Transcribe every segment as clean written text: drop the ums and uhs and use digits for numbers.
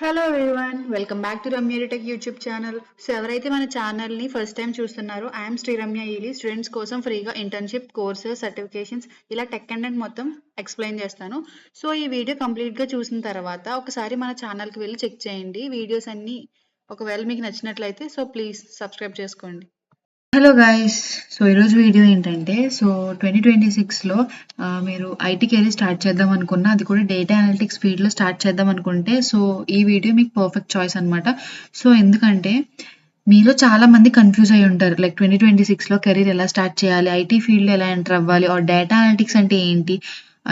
Hello everyone, welcome back to Ramya tech YouTube channel. So ఎవరైతే మన ఛానల్ని ఫస్ట్ టైం చూస్తున్నారో, ఐఎమ్ శ్రీ రమ్య ఈలి. స్టూడెంట్స్ కోసం ఫ్రీగా ఇంటర్న్షిప్, కోర్సెస్, సర్టిఫికేషన్స్ ఇలా టెక్ కంటెంట్ మొత్తం ఎక్స్ప్లెయిన్ చేస్తాను. సో ఈ వీడియో కంప్లీట్గా చూసిన తర్వాత ఒకసారి మన ఛానల్కి వెళ్ళి చెక్ చేయండి. వీడియోస్ అన్నీ ఒకవేళ మీకు నచ్చినట్లయితే సో ప్లీజ్ సబ్స్క్రైబ్ చేసుకోండి. హలో గైస్, సో ఈరోజు వీడియో ఏంటంటే 2026లో మీరు ఐటీ కెరీర్ స్టార్ట్ చేద్దాం అనుకున్నా, అది కూడా డేటా అనలిటిక్స్ ఫీల్డ్లో స్టార్ట్ చేద్దాం అనుకుంటే సో ఈ వీడియో మీకు పర్ఫెక్ట్ చాయిస్ అనమాట. సో ఎందుకంటే మీలో చాలా మంది కన్ఫ్యూజ్ అయి ఉంటారు, లైక్ 2026లో కెరీర్ ఎలా స్టార్ట్ చేయాలి, ఐటీ ఫీల్డ్లో ఎలా ఎంటర్ అవ్వాలి, ఆర్ డేటా అనలిటిక్స్ అంటే ఏంటి,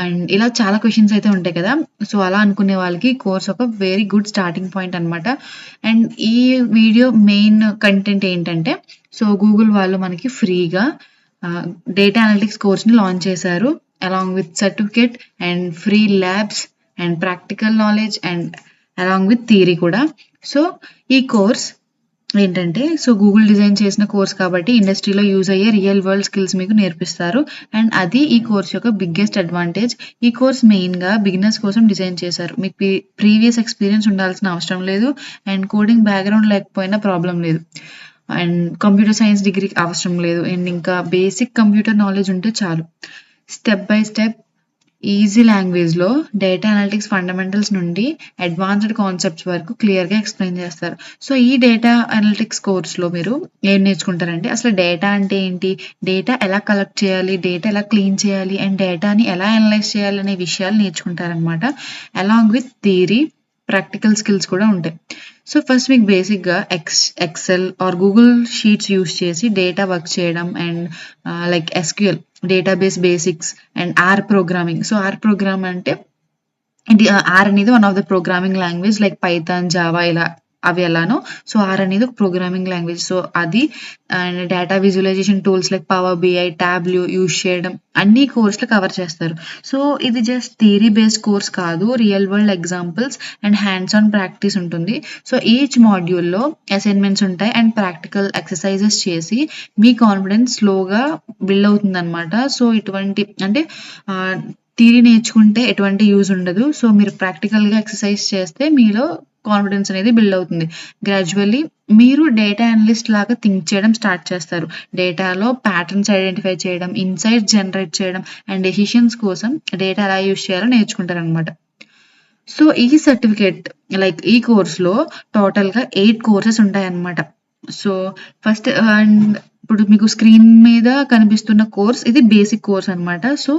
అండ్ ఇలా చాలా క్వశ్చన్స్ అయితే ఉంటాయి కదా. సో అలా అనుకునే వాళ్ళకి కోర్స్ ఒక వెరీ గుడ్ స్టార్టింగ్ పాయింట్ అనమాట. అండ్ ఈ వీడియో మెయిన్ కంటెంట్ ఏంటంటే, సో గూగుల్ వాళ్ళు మనకి ఫ్రీగా డేటా అనలిటిక్స్ కోర్స్ని లాంచ్ చేశారు, along with certificate and free labs and practical knowledge and along with theory కూడా. సో ఈ కోర్స్ ఏంటంటే, సో గూగుల్ డిజైన్ చేసిన కోర్స్ కాబట్టి ఇండస్ట్రీలో యూజ్ అయ్యే రియల్ వరల్డ్ స్కిల్స్ మీకు నేర్పిస్తారు. అండ్ అది ఈ కోర్స్ యొక్క బిగ్గెస్ట్ అడ్వాంటేజ్. ఈ కోర్స్ మెయిన్గా బిగినర్స్ కోసం డిజైన్ చేశారు. మీకు ప్రీవియస్ ఎక్స్పీరియన్స్ ఉండాల్సిన అవసరం లేదు, అండ్ కోడింగ్ బ్యాక్గ్రౌండ్ లేకపోయినా ప్రాబ్లం లేదు, అండ్ కంప్యూటర్ సైన్స్ డిగ్రీ అవసరం లేదు, అండ్ ఇంకా బేసిక్ కంప్యూటర్ నాలెడ్జ్ ఉంటే చాలు. స్టెప్ బై స్టెప్ ఈజీ లాంగ్వేజ్లో డేటా అనలిటిక్స్ ఫండమెంటల్స్ నుండి అడ్వాన్స్డ్ కాన్సెప్ట్స్ వరకు క్లియర్గా ఎక్స్ప్లెయిన్ చేస్తారు. సో ఈ డేటా అనలిటిక్స్ కోర్స్లో మీరు ఏం నేర్చుకుంటారంటే, అసలు డేటా అంటే ఏంటి, డేటా ఎలా కలెక్ట్ చేయాలి, డేటా ఎలా క్లీన్ చేయాలి, అండ్ డేటాని ఎలా అనలైజ్ చేయాలి అనే విషయాలు నేర్చుకుంటారనమాట. Along with theory, practical skills కూడా ఉంటాయి. సో ఫస్ట్ మీకు బేసిక్గా Excel or Google Sheets use చేసి డేటా వర్క్ చేయడం, and like SQL database basics, and R programming. So R program అంటే ఇది ఆర్ అనేది one of the programming language, like Python, Java ఇలా అవి ఎలానో. సో ఆర్ అనేది ఒక ప్రోగ్రామింగ్ లాంగ్వేజ్. సో అది and data visualisation tools like Power BI, Tableau use చేయడం అన్ని కోర్సులు కవర్ చేస్తారు. సో ఇది జస్ట్ థియరీ బేస్డ్ కోర్స్ కాదు, real world examples and hands on practice ఉంటుంది. సో ఈచ్ మాడ్యూల్లో అసైన్మెంట్స్ ఉంటాయి అండ్ ప్రాక్టికల్ ఎక్సర్సైజెస్ చేసి మీ కాన్ఫిడెన్స్ స్లోగా బిల్డ్ అవుతుంది అనమాట. సో ఇటువంటి అంటే థియరీ నేర్చుకుంటే ఎటువంటి యూజ్ ఉండదు. సో మీరు ప్రాక్టికల్గా ఎక్సర్సైజ్ చేస్తే మీలో కాన్ఫిడెన్స్ అనేది బిల్డ్ అవుతుంది. గ్రాడ్యువల్లీ మీరు డేటా అనలిస్ట్ లాగా థింక్ చేయడం స్టార్ట్ చేస్తారు. డేటాలో ప్యాటర్న్స్ ఐడెంటిఫై చేయడం, ఇన్సైట్స్ జనరేట్ చేయడం, అండ్ డెసిషన్స్ కోసం డేటా ఎలా యూజ్ చేయాలో నేర్చుకుంటారు అనమాట. సో ఈ సర్టిఫికేట్ లైక్ ఈ కోర్స్లో టోటల్గా 8 కోర్సెస్ ఉంటాయి అన్నమాట. సో ఫస్ట్ అండ్ ఇప్పుడు మీకు స్క్రీన్ మీద కనిపిస్తున్న కోర్స్ ఇది బేసిక్ కోర్స్ అనమాట. సో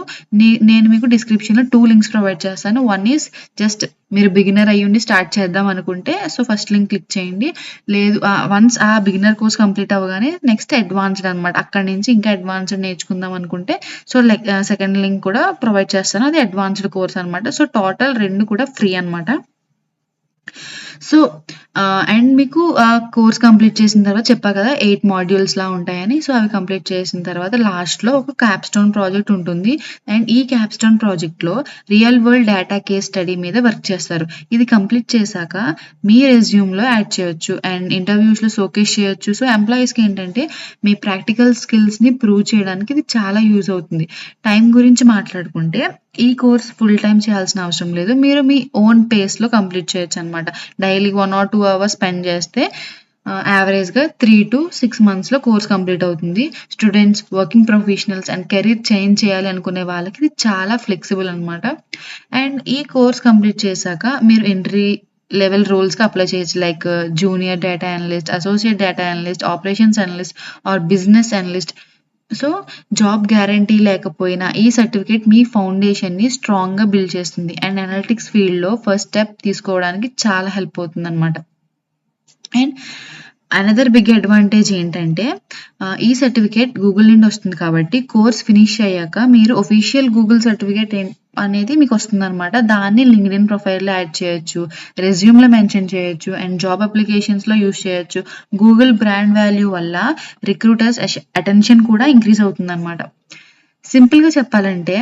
నేను మీకు డిస్క్రిప్షన్లో 2 లింక్స్ ప్రొవైడ్ చేస్తాను. వన్ ఈస్ జస్ట్ మీరు బిగినర్ అయ్యుండి స్టార్ట్ చేద్దాం అనుకుంటే సో ఫస్ట్ లింక్ క్లిక్ చేయండి. లేదు వన్స్ ఆ బిగినర్ కోర్స్ కంప్లీట్ అవ్వగానే నెక్స్ట్ అడ్వాన్స్డ్ అనమాట, అక్కడి నుంచి ఇంకా అడ్వాన్స్డ్ నేర్చుకుందాం అనుకుంటే సో లైక్ సెకండ్ లింక్ కూడా ప్రొవైడ్ చేస్తాను, అది అడ్వాన్స్డ్ కోర్స్ అనమాట. సో టోటల్ 2 కూడా ఫ్రీ అనమాట. సో అండ్ మీకు ఆ కోర్స్ కంప్లీట్ చేసిన తర్వాత చెప్పా కదా 8 మాడ్యూల్స్ లా ఉంటాయని. సో అవి కంప్లీట్ చేసిన తర్వాత లాస్ట్లో ఒక క్యాప్స్టోన్ ప్రాజెక్ట్ ఉంటుంది. అండ్ ఈ క్యాప్స్టోన్ ప్రాజెక్ట్లో real world data case study మీద వర్క్ చేస్తారు. ఇది కంప్లీట్ చేశాక మీ రెజ్యూమ్లో యాడ్ చేయొచ్చు అండ్ ఇంటర్వ్యూస్లో షోకేస్ చేయొచ్చు. సో ఎంప్లాయీస్కి ఏంటంటే మీ ప్రాక్టికల్ స్కిల్స్ని ప్రూవ్ చేయడానికి ఇది చాలా యూజ్ అవుతుంది. టైం గురించి మాట్లాడుకుంటే ఈ కోర్స్ ఫుల్ టైం చేయాల్సిన అవసరం లేదు, మీరు మీ ఓన్ పేస్లో కంప్లీట్ చేయొచ్చు అనమాట. డైలీ 1 or 2 hours స్పెండ్ చేస్తే యావరేజ్గా 3 to 6 monthsలో కోర్స్ కంప్లీట్ అవుతుంది. Students, working professionals and career change చేయాలి అనుకునే వాళ్ళకి ఇది చాలా ఫ్లెక్సిబుల్ అనమాట. అండ్ ఈ కోర్స్ కంప్లీట్ చేశాక మీరు ఎంట్రీ లెవెల్ రోల్స్కి అప్లై చేయొచ్చు, like junior data analyst, associate data analyst, operations analyst or business analyst. So job guarantee లేకపోయినా ఈ సర్టిఫికేట్ మీ ఫౌండేషన్ని స్ట్రాంగ్గా బిల్డ్ చేస్తుంది అండ్ అనలిటిక్స్ ఫీల్డ్లో ఫస్ట్ స్టెప్ తీసుకోవడానికి చాలా హెల్ప్ అవుతుంది అనమాట. అండ్ అనదర్ బిగ్ అడ్వాంటేజ్ ఏంటంటే ఈ సర్టిఫికేట్ గూగుల్ నుండి వస్తుంది కాబట్టి కోర్స్ ఫినిష్ అయ్యాక మీరు ఒఫీషియల్ గూగుల్ సర్టిఫికేట్ అనేది మీకు వస్తుంది అనమాట. దాన్ని లింక్డ్ఇన్ ప్రొఫైల్లో యాడ్ చేయొచ్చు, రెజ్యూమ్లో మెన్షన్ చేయొచ్చు, అండ్ జాబ్ అప్లికేషన్స్లో యూస్ చేయొచ్చు. గూగుల్ బ్రాండ్ వాల్యూ వల్ల రిక్రూటర్స్ అటెన్షన్ కూడా ఇంక్రీజ్ అవుతుంది అనమాట. సింపుల్గా చెప్పాలంటే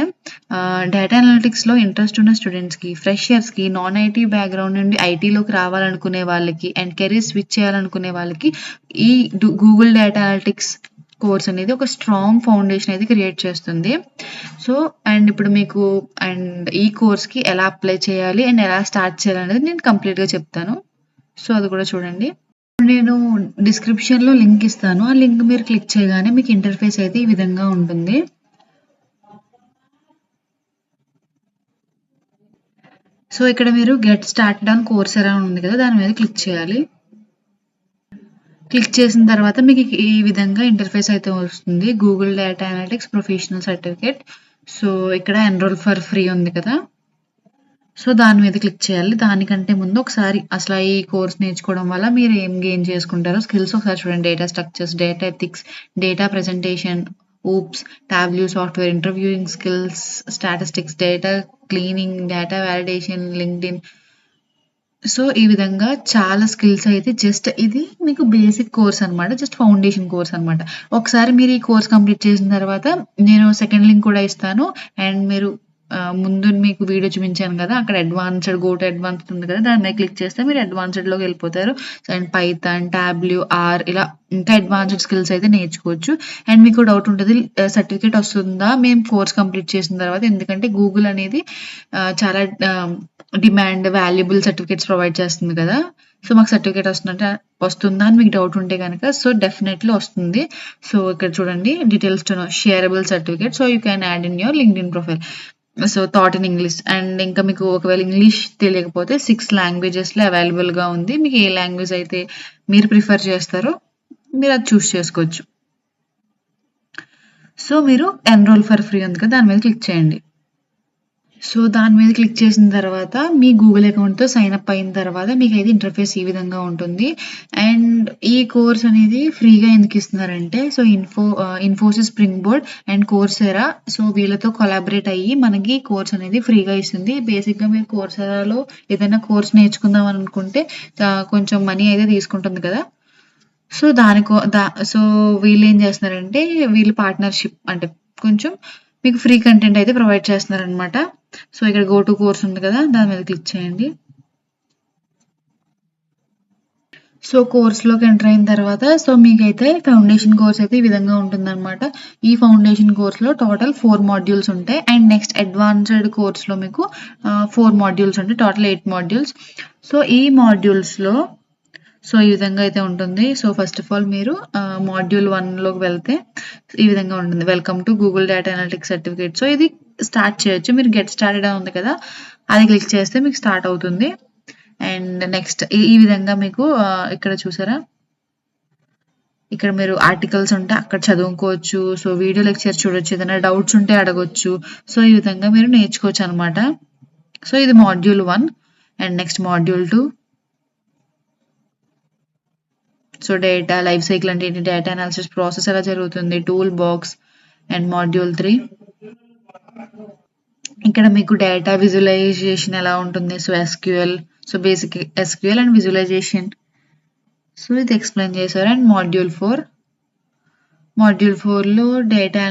డేటా అనలిటిక్స్లో ఇంట్రెస్ట్ ఉన్న స్టూడెంట్స్కి, ఫ్రెషర్స్కి, నాన్ ఐటీ బ్యాక్గ్రౌండ్ నుండి ఐటీలోకి రావాలనుకునే వాళ్ళకి, అండ్ కెరీర్ స్విచ్ చేయాలనుకునే వాళ్ళకి ఈ గూగుల్ డేటా అనలిటిక్స్ కోర్స్ అనేది ఒక స్ట్రాంగ్ ఫౌండేషన్ అయితే క్రియేట్ చేస్తుంది. సో అండ్ ఇప్పుడు మీకు అండ్ ఈ కోర్స్‌కి ఎలా అప్లై చేయాలి అండ్ ఎలా స్టార్ట్ చేయాలనేది నేను కంప్లీట్‌గా చెప్తాను. సో అది కూడా చూడండి. నేను డిస్క్రిప్షన్‌లో లింక్ ఇస్తాను. ఆ లింక్ మీరు క్లిక్ చేయగానే మీకు ఇంటర్ఫేస్ అయితే ఈ విధంగా ఉంటుంది. సో ఇక్కడ మీరు గెట్ స్టార్టెడ్ ఆన్ కోర్సెరా అని ఉంది కదా! దాని మీద క్లిక్ చేయాలి. క్లిక్ చేసిన తర్వాత మీకు ఈ విధంగా ఇంటర్ఫేస్ అయితే వస్తుంది. Google data analytics professional certificate. So ఇక్కడ ఎన్రోల్ ఫర్ ఫ్రీ ఉంది కదా! సో దాని మీద క్లిక్ చేయాలి. దానికంటే ముందు ఒకసారి అసలు ఈ కోర్స్ నేర్చుకోవడం వల్ల మీరు ఏం గెయిన్ చేసుకుంటారో స్కిల్స్ ఒకసారి చూడండి. Data structures, data ethics, data presentation, ops, Tableau software, interviewing skills, statistics, data cleaning, data validation, LinkedIn. So ఈ విధంగా చాలా స్కిల్స్ అయితే జస్ట్ ఇది మీకు బేసిక్ కోర్స్ అనమాట. జస్ట్ ఫౌండేషన్ కోర్స్ అనమాట. ఒకసారి మీరు ఈ కోర్స్ కంప్లీట్ చేసిన తర్వాత నేను సెకండ్ లింక్ కూడా ఇస్తాను. అండ్ మీరు ముందు మీకు వీడియో చూపించాను కదా! అక్కడ అడ్వాన్స్డ్ గో టు అడ్వాన్స్డ్ ఉంది కదా! దాని మీద క్లిక్ చేస్తే మీరు అడ్వాన్స్డ్‌లోకి వెళ్ళిపోతారు. అండ్ పైథాన్, టాబ్ల్యూ, ఆర్ ఇలా ఇంకా అడ్వాన్స్డ్ స్కిల్స్ అయితే నేర్చుకోవచ్చు. అండ్ మీకు డౌట్ ఉంటది సర్టిఫికేట్ వస్తుందా మేము కోర్స్ కంప్లీట్ చేసిన తర్వాత? ఎందుకంటే గూగుల్ అనేది చాలా డిమాండ్ వాల్యుబుల్ సర్టిఫికేట్స్ ప్రొవైడ్ చేస్తుంది కదా! సో మాకు సర్టిఫికేట్ వస్తుందా అని మీకు డౌట్ ఉంటే గనక సో డెఫినెట్‌లీ వస్తుంది. సో ఇక్కడ చూడండి details to know shareable certificate. So you can add in your LinkedIn profile. So thought in English and ఇంకా మీకు ఒకవేళ ఇంగ్లీష్ తెలియకపోతే 6 లాంగ్వేజెస్‌లో అవైలబుల్‌గా ఉంది. మీకు ఏ లాంగ్వేజ్ అయితే మీరు ప్రిఫర్ చేస్తారో మీరు అది చూస్ చేసుకోవచ్చు. సో మీరు ఎన్రోల్ ఫర్ ఫ్రీ ఉంది కదా! దాని మీద క్లిక్ చేయండి. సో దాని మీద క్లిక్ చేసిన తర్వాత మీ గూగుల్ అకౌంట్‌తో సైన్ అప్ అయిన తర్వాత మీకైతే ఇంటర్ఫేస్ ఈ విధంగా ఉంటుంది. అండ్ ఈ కోర్స్ అనేది ఫ్రీగా ఎందుకు ఇస్తున్నారంటే so Infosys Springboard and Coursera so వీళ్ళతో కొలాబరేట్ అయ్యి మనకి కోర్స్ అనేది ఫ్రీగా ఇస్తుంది. బేసిక్‌గా మీరు కోర్సెరాలో ఏదైనా కోర్స్ నేర్చుకుందాం అని అనుకుంటే కొంచెం మనీ అయితే తీసుకుంటుంది కదా! సో సో వీళ్ళేం చేస్తున్నారంటే వీళ్ళు పార్ట్నర్‌షిప్ అంటే కొంచెం మీకు ఫ్రీ కంటెంట్ అయితే ప్రొవైడ్ చేస్తున్నారనమాట. సో ఇక్కడ గో టు కోర్స్ ఉంది కదా! దాని మీద క్లిక్ చేయండి. సో కోర్స్‌లోకి ఎంటర్ అయిన తర్వాత సో మీకైతే ఫౌండేషన్ కోర్స్ అయితే ఈ విధంగా ఉంటుందన్నమాట. ఈ ఫౌండేషన్ కోర్స్‌లో టోటల్ 4 మాడ్యూల్స్ ఉంటాయి. అండ్ నెక్స్ట్ అడ్వాన్స్డ్ కోర్స్‌లో మీకు 4 మాడ్యూల్స్ ఉంటాయి. Total 8 modules. సో ఈ మాడ్యూల్స్‌లో సో ఈ విధంగా అయితే ఉంటుంది. సో ఫస్ట్ ఆఫ్ ఆల్ మీరు మాడ్యూల్ 1లోకి వెళ్తే ఈ విధంగా ఉంటుంది. Welcome to Google data analytics certificate. So ఇది స్టార్ట్ చేయొచ్చు. మీరు గెట్ స్టార్టెడ్ ఉంది కదా! అది క్లిక్ చేస్తే మీకు స్టార్ట్ అవుతుంది. అండ్ నెక్స్ట్ ఈ విధంగా మీకు ఇక్కడ చూసారా? ఇక్కడ మీరు ఆర్టికల్స్ ఉంటే అక్కడ చదువుకోవచ్చు. సో వీడియో లెక్చర్ చూడొచ్చు. ఏదైనా డౌట్స్ ఉంటే అడగొచ్చు. సో ఈ విధంగా మీరు నేర్చుకోవచ్చు అనమాట. సో ఇది module 1 and next module 2. So data life cycle అంటే ఏంటి, డేటా అనాలిసిస్ ప్రాసెస్ ఎలా జరుగుతుంది, టూల్ బాక్స్ అండ్ మాడ్యూల్ 3. ఇక్కడ మీకు డేటా విజువలైజేషన్ ఎలా ఉంటుంది. So SQL so basic SQL and visualisation so ఇది ఎక్స్ప్లెయిన్ చేశారు. అండ్ మాడ్యూల్ 4లో డేటా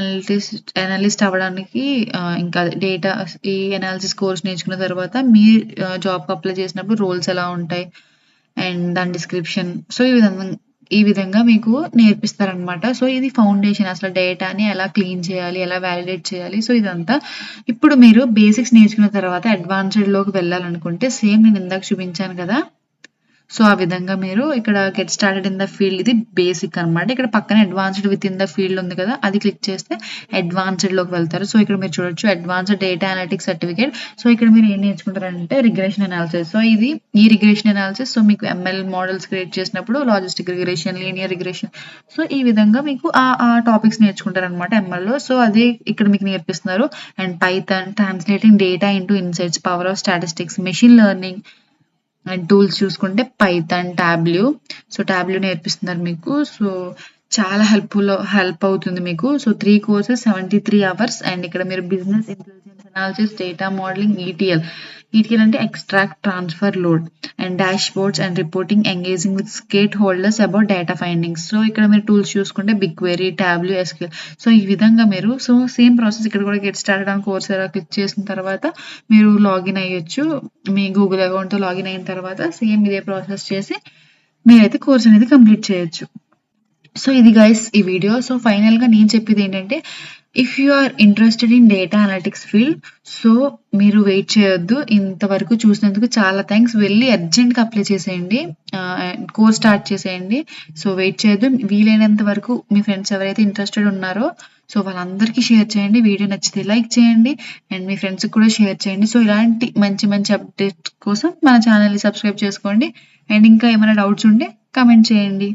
అనలిస్ట్ అవ్వడానికి ఇంకా డేటా ఈ అనాలిసిస్ కోర్స్ నేర్చుకున్న తర్వాత మీ జాబ్కి అప్లై చేసినప్పుడు రోల్స్ ఎలా ఉంటాయి అండ్ దాని డిస్క్రిప్షన్ సో ఈ విధంగా మీకు నేర్పిస్తారనమాట. సో ఇది ఫౌండేషన్ అసలు డేటాని ఎలా క్లీన్ చేయాలి, ఎలా వాలిడేట్ చేయాలి. సో ఇదంతా ఇప్పుడు మీరు బేసిక్స్ నేర్చుకున్న తర్వాత అడ్వాన్స్డ్‌లోకి వెళ్ళాలనుకుంటే సేమ్ నేను ఇందాక చూపించాను కదా! సో ఆ విధంగా మీరు ఇక్కడ get started in the field ఇది బేసిక్ అనమాట. ఇక్కడ పక్కన advanced with in the field ఉంది కదా! అది క్లిక్ చేస్తే అడ్వాన్స్డ్‌లోకి వెళ్తారు. సో ఇక్కడ మీరు చూడొచ్చు advanced data analytics certificate. So ఇక్కడ మీరు ఏం నేర్చుకుంటారంటే రిగ్రెషన్ అనాలిసిస్. సో ఈ రిగ్రెషన్ అనాలిసిస్ సో మీకు ఎంఎల్ మోడల్స్ క్రియేట్ చేసినప్పుడు logistic regression, linear regression so ఈ విధంగా మీకు ఆ టాపిక్స్ నేర్చుకుంటారనమాట ఎంఎల్‌లో. సో అదే ఇక్కడ మీకు నేర్పిస్తున్నారు. And Python, translating data into insights, power of statistics, machine learning and tools చూసుకుంటే పైథాన్, టాబ్ల్యూ. సో టాబ్ల్యూ నేర్పిస్తున్నారు మీకు. సో చాలా హెల్ప్ అవుతుంది మీకు. So 3 courses 73 hours. అండ్ ఇక్కడ మీరు business intelligence analysis, data modelling, ETL అంటే extract, transfer, load and dashboards and reporting, engaging with stakeholders about data findings. So ఇక్కడ మీరు టూల్స్ చూసుకుంటే BigQuery, Tableau, SQL. So ఈ విధంగా మీరు so same process ఇక్కడ కూడా get started on Coursera click చేసిన తర్వాత మీరు లాగిన్ అయ్యొచ్చు. మీ గూగుల్ అకౌంట్‌తో లాగిన్ అయిన తర్వాత సేమ్ ఇదే ప్రాసెస్ చేసి మీరైతే కోర్స్ అనేది కంప్లీట్ చేయొచ్చు. సో ఇది గైస్ ఈ వీడియో. సో ఫైనల్గా నేను చెప్పేది ఏంటంటే, if you are interested in data analytics field, so మీరు వెయిట్ చేయొద్దు. ఇంతవరకు చూసినందుకు చాలా థ్యాంక్స్. వెళ్ళి అర్జెంట్గా అప్లై చేసేయండి, కోర్స్ స్టార్ట్ చేసేయండి. సో వెయిట్ చేయొద్దు. వీలైనంత వరకు మీ ఫ్రెండ్స్ ఎవరైతే ఇంట్రెస్టెడ్ ఉన్నారో సో వాళ్ళందరికీ షేర్ చేయండి. వీడియో నచ్చితే లైక్ చేయండి అండ్ మీ ఫ్రెండ్స్కి కూడా షేర్ చేయండి. సో ఇలాంటి మంచి మంచి అప్డేట్స్ కోసం మన ఛానల్ని సబ్స్క్రైబ్ చేసుకోండి. అండ్ ఇంకా ఏమైనా డౌట్స్ ఉంటే కమెంట్ చేయండి.